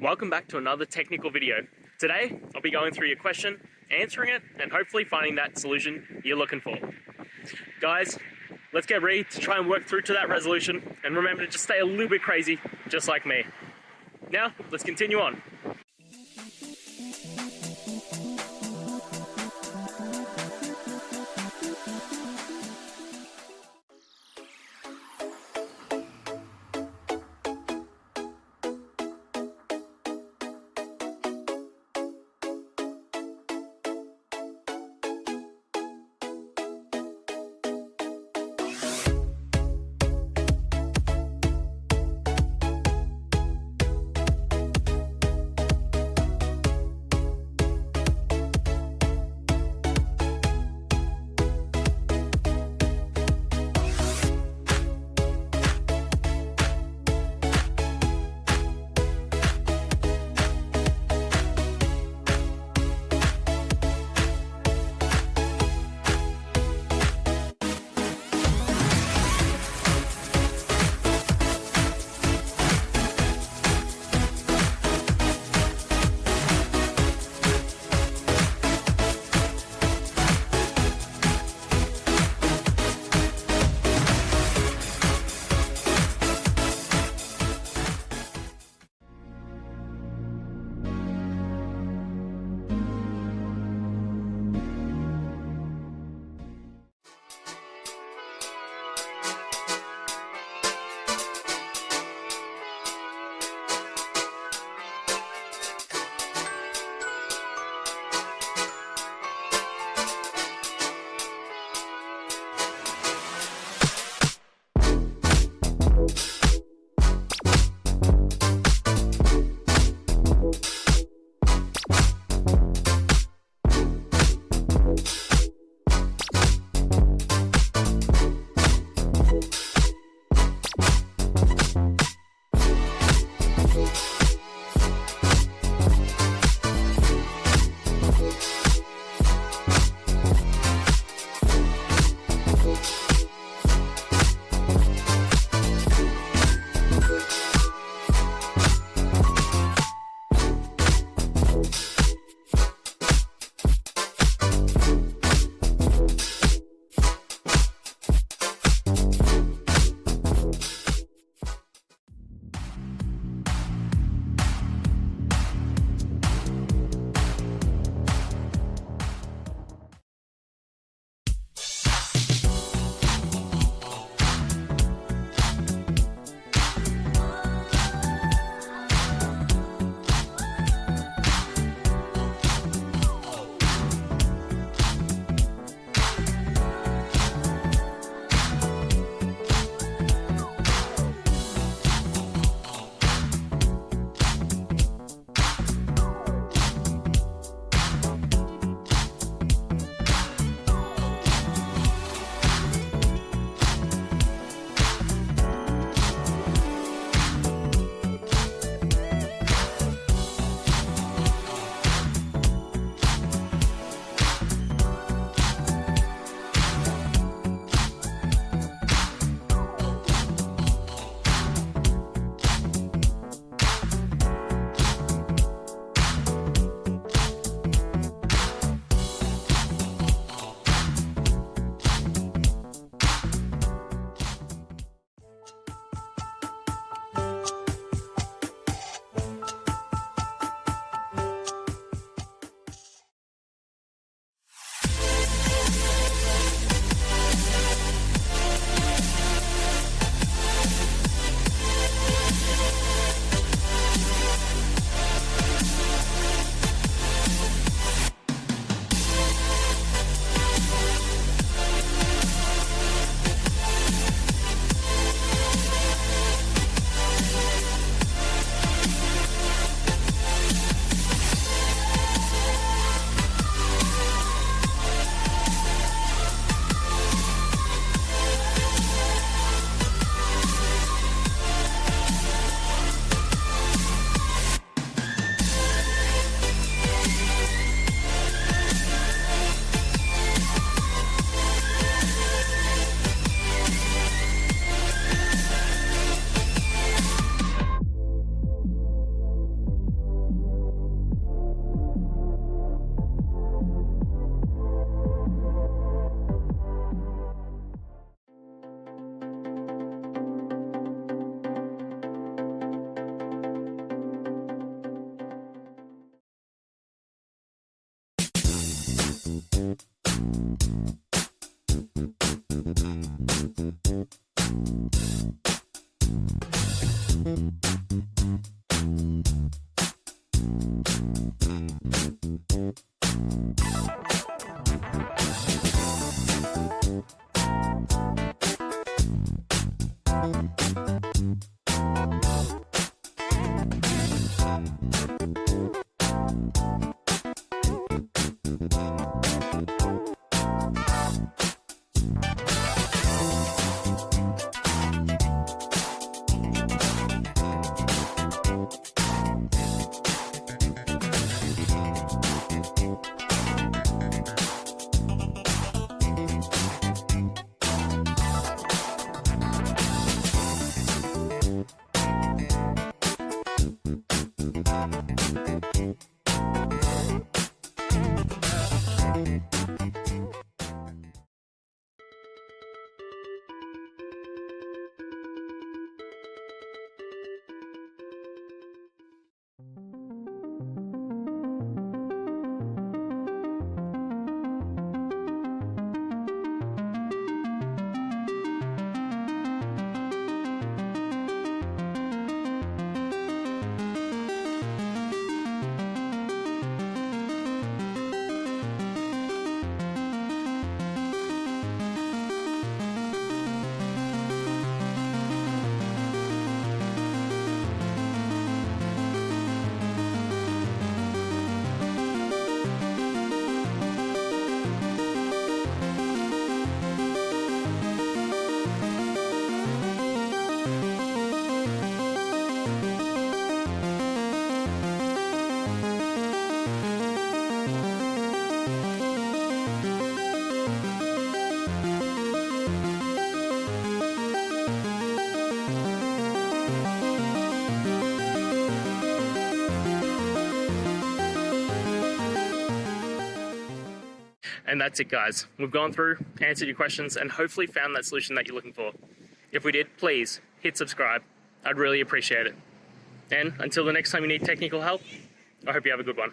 Welcome back to another technical video. Today, I'll be going through your question, answering it, and hopefully finding that solution you're looking for. Guys, let's get ready to try and work through to that resolution, and remember to just stay a little bit crazy, just like me. Now, let's continue on. And that's it, guys. We've gone through, answered your questions, and hopefully found that solution that you're looking for. If we did, please hit subscribe. I'd really appreciate it. And until the next time you need technical help, I hope you have a good one.